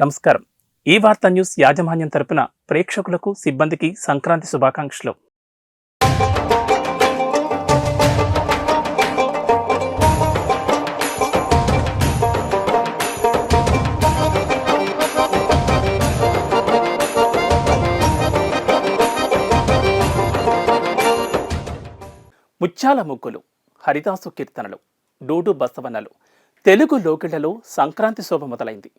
నమస్కారం. ఈ వార్తా న్యూస్ యాజమాన్యం తరపున ప్రేక్షకులకు, సిబ్బందికి సంక్రాంతి శుభాకాంక్షలు. ముత్యాల ముగ్గులు, హరిదాసు కీర్తనలు, డూడు బసవన్నలు, తెలుగు లోకిళ్లలో సంక్రాంతి శోభ మొదలైంది.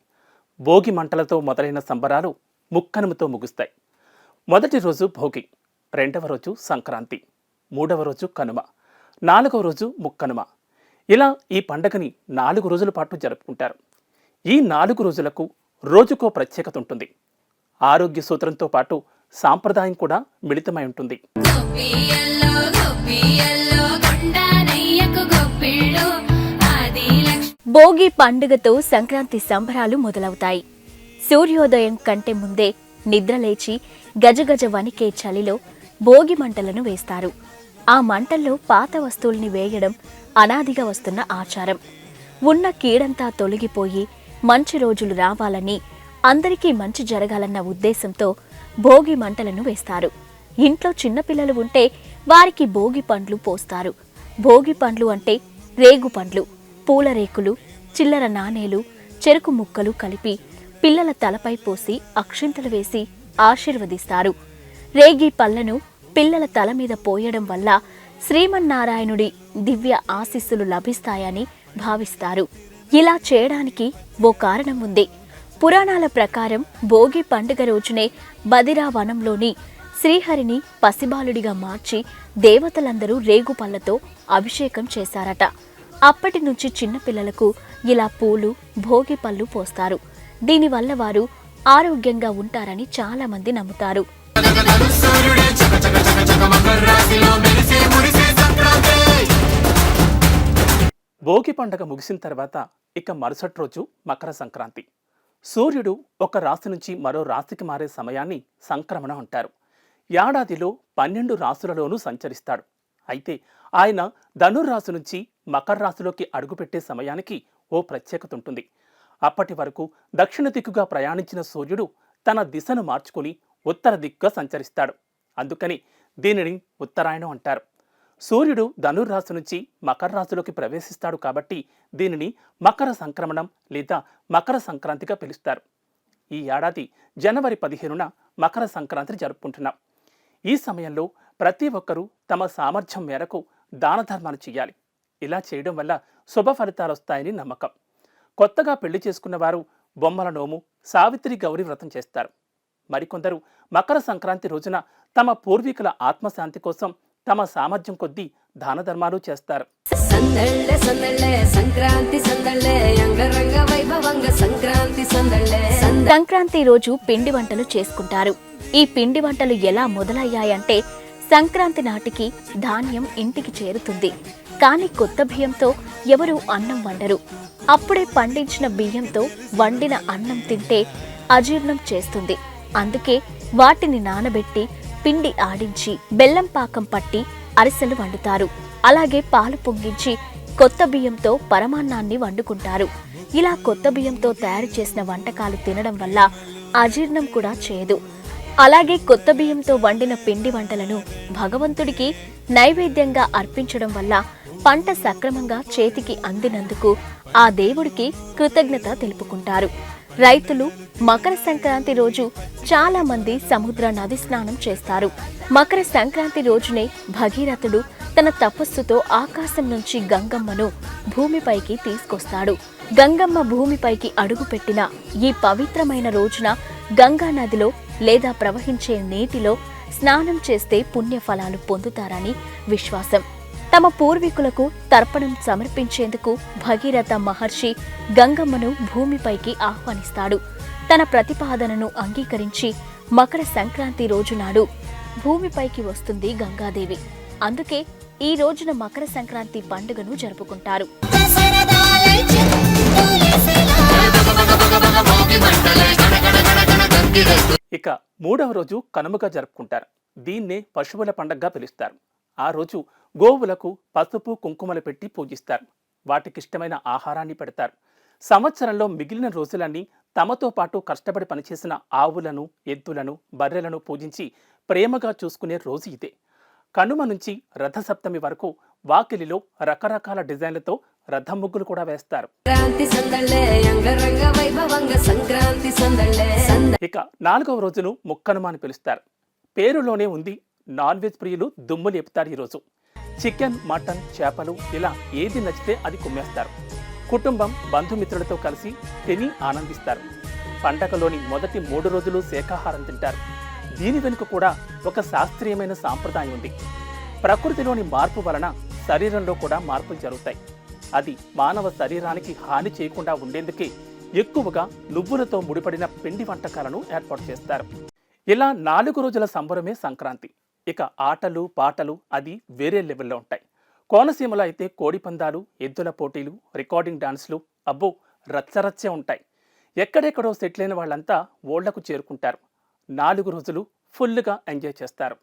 భోగి మంటలతో మొదలైన సంబరాలు ముక్కనుమతో ముగుస్తాయి. మొదటి రోజు భోగి, రెండవ రోజు సంక్రాంతి, మూడవ రోజు కనుమ, నాలుగవ రోజు ముక్కనుమ. ఇలా ఈ పండగని 4 రోజుల పాటు జరుపుకుంటారు. ఈ 4 రోజులకు రోజుకో ప్రత్యేకత ఉంటుంది. ఆరోగ్య సూత్రంతో పాటు సాంప్రదాయం కూడా మిళితమై ఉంటుంది. భోగి పండుగతో సంక్రాంతి సంబరాలు మొదలవుతాయి. సూర్యోదయం కంటే ముందే నిద్రలేచి గజగజ వణికే చలిలో భోగి మంటలను వేస్తారు. ఆ మంటల్లో పాత వస్తువుల్ని వేయడం అనాదిగా వస్తున్న ఆచారం. ఉన్న కీడంతా తొలగిపోయి మంచి రోజులు రావాలని, అందరికీ మంచి జరగాలన్న ఉద్దేశంతో భోగి మంటలను వేస్తారు. ఇంట్లో చిన్నపిల్లలు ఉంటే వారికి భోగి పండ్లు పోస్తారు. భోగి పండ్లు అంటే రేగు పండ్లు, పూల రేకులు, చిల్లర నాణేలు, చెరుకు ముక్కలు కలిపి పిల్లల తలపై పోసి అక్షింతలు వేసి ఆశీర్వదిస్తారు. రేగి పళ్లను పిల్లల తల మీద పోయడం వల్ల శ్రీమన్నారాయణుడి దివ్య ఆశీస్సులు లభిస్తాయని భావిస్తారు. ఇలా చేయడానికి ఓ కారణం ఉంది. పురాణాల ప్రకారం భోగి పండుగ రోజునే బదిరా వనంలోని శ్రీహరిని పసిబాలుడిగా మార్చి దేవతలందరూ రేగు పళ్లతో అభిషేకం చేశారట. అప్పటి నుంచి చిన్నపిల్లలకు ఇలా పూలు, భోగి పళ్ళు పోస్తారు. దీనివల్ల వారు ఆరోగ్యంగా ఉంటారని చాలా మంది నమ్ముతారు. భోగి పండుగ ముగిసిన తర్వాత ఇక మరుసటి రోజు మకర సంక్రాంతి. సూర్యుడు ఒక రాశి నుంచి మరో రాశికి మారే సమయాన్ని సంక్రమణ అంటారు. ఏడాదిలో 12 రాశులలోనూ సంచరిస్తాడు. అయితే ఆయన ధనుర్రాశి నుంచి మకర రాశిలోకి అడుగుపెట్టే సమయానికి ఓ ప్రత్యేకత ఉంటుంది. అప్పటి వరకు దక్షిణ దిక్కుగా ప్రయాణించిన సూర్యుడు తన దిశను మార్చుకుని ఉత్తర దిక్కుగా సంచరిస్తాడు. అందుకని దీనిని ఉత్తరాయణం అంటారు. సూర్యుడు ధనుర్రాశి నుంచి మకర రాశిలోకి ప్రవేశిస్తాడు కాబట్టి దీనిని మకర సంక్రమణం లేదా మకర సంక్రాంతిగా పిలుస్తారు. ఈ ఏడాది జనవరి 15న మకర సంక్రాంతి జరుపుకుంటున్నాం. ఈ సమయంలో ప్రతి ఒక్కరూ తమ సామర్థ్యం మేరకు దాన ధర్మాలు చేయాలి. ఇలా చేయడం వల్ల శుభ ఫలితాలు వస్తాయని నమ్మకం. కొత్తగా పెళ్లి చేసుకున్న వారు బొమ్మల నోము, సావిత్రి గౌరీ వ్రతం చేస్తారు. మరికొందరు మకర సంక్రాంతి రోజున తమ పూర్వీకుల ఆత్మశాంతి కోసం తమ సామర్థ్యం కొద్దీ దాన ధర్మాలు చేస్తారు. సంక్రాంతి రోజు పిండి వంటలు చేసుకుంటారు. ఈ పిండి వంటలు ఎలా మొదలయ్యాయంటే, సంక్రాంతి నాటికి ధాన్యం ఇంటికి చేరుతుంది. కానీ కొత్త బియ్యంతో ఎవరూ అన్నం వండరు. అప్పుడే పండించిన బియ్యంతో వండిన అన్నం తింటే అజీర్ణం చేస్తుంది. అందుకే వాటిని నానబెట్టి పిండి ఆడించి బెల్లం పాకం పట్టి అరిసెలు వండుతారు. అలాగే పాలు పొంగించి కొత్త బియ్యంతో పరమాన్నాన్ని వండుకుంటారు. ఇలా కొత్త బియ్యంతో తయారు చేసిన వంటకాలు తినడం వల్ల అజీర్ణం కూడా చేయదు. అలాగే కొత్త బియ్యంతో వండిన పిండి వంటలను భగవంతుడికి నైవేద్యంగా అర్పించడం వల్ల పంట సక్రమంగా చేతికి అందినందుకు ఆ దేవుడికి కృతజ్ఞత తెలుపుకుంటారు. రైతులు మకర సంక్రాంతి రోజు చాలా మంది సముద్ర నది స్నానం చేస్తారు. మకర సంక్రాంతి రోజునే భగీరథుడు తన తపస్సుతో ఆకాశం నుంచి గంగమ్మను భూమిపైకి తీసుకొస్తాడు. గంగమ్మ భూమిపైకి అడుగుపెట్టిన ఈ పవిత్రమైన రోజున గంగా నదిలో లేదా ప్రవహించే నీటిలో స్నానం చేస్తే పుణ్యఫలాలు పొందుతారని విశ్వాసం. తమ పూర్వీకులకు తర్పణం సమర్పించేందుకు భగీరథ మహర్షి గంగమ్మను భూమిపైకి ఆహ్వానిస్తాడు. తన ప్రతిపాదనను అంగీకరించి మకర సంక్రాంతి రోజునాడు భూమిపైకి వస్తుంది గంగాదేవి. అందుకే ఈ రోజున మకర సంక్రాంతి పండుగను జరుపుకుంటారు. ఇక మూడవ రోజు కనుమగా జరుపుకుంటారు. దీన్నే పశువుల పండగగా పిలుస్తారు. ఆ రోజు గోవులకు పసుపు కుంకుమలు పెట్టి పూజిస్తారు. వాటికిష్టమైన ఆహారాన్ని పెడతారు. సంవత్సరంలో మిగిలిన రోజులన్నీ తమతో పాటు కష్టపడి పనిచేసిన ఆవులను, ఎద్దులను, బర్రెలను పూజించి ప్రేమగా చూసుకునే రోజు ఇదే. కనుమ నుంచి రథసప్తమి వరకు వాకిలిలో రకరకాల డిజైన్లతో రథం ముగ్గులు కూడా వేస్తారు. ఇక 4వ రోజును ముక్కనుమ అని పిలుస్తారు. పేరులోనే ఉంది, నాన్ వెజ్ ప్రియులు దుమ్ము లేపుతారు ఈరోజు. చికెన్, మటన్, చేపలు ఇలా ఏది నచ్చితే అది కుమ్మేస్తారు. కుటుంబం, బంధుమిత్రులతో కలిసి తిని ఆనందిస్తారు. పండగలోని మొదటి 3 రోజులు శాకాహారం తింటారు. దీని వెనుక కూడా ఒక శాస్త్రీయమైన సాంప్రదాయం ఉంది. ప్రకృతిలోని మార్పు వలన శరీరంలో కూడా మార్పులు జరుగుతాయి. అది మానవ శరీరానికి హాని చేయకుండా ఉండేందుకే ఎక్కువగా నువ్వులతో ముడిపడిన పిండి వంటకాలను ఏర్పాటు చేస్తారు. ఇలా 4 రోజుల సంబరమే సంక్రాంతి. ఇక ఆటలు, పాటలు అది వేరే లెవెల్లో ఉంటాయి. కోనసీమలో అయితే కోడి పందాలు, ఎద్దుల పోటీలు, రికార్డింగ్ డాన్స్లు అబ్బో రచ్చరచ్చే ఉంటాయి. ఎక్కడెక్కడో సెటిల్ అయిన వాళ్ళంతా ఓళ్లకు చేరుకుంటారు. 4 రోజులు ఫుల్గా ఎంజాయ్ చేస్తారు.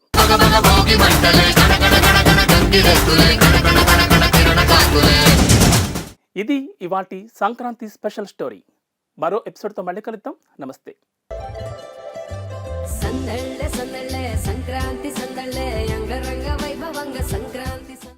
ఇది ఇవాల్టి సంక్రాంతి స్పెషల్ స్టోరీ. మరో ఎపిసోడ్తో మళ్ళీ కలుద్దాం. నమస్తే. సందళ్ళే సందళ్ళే సంక్రాంతి సందళ్ళే అంగరంగ వైభవంగ సంక్రాంతి.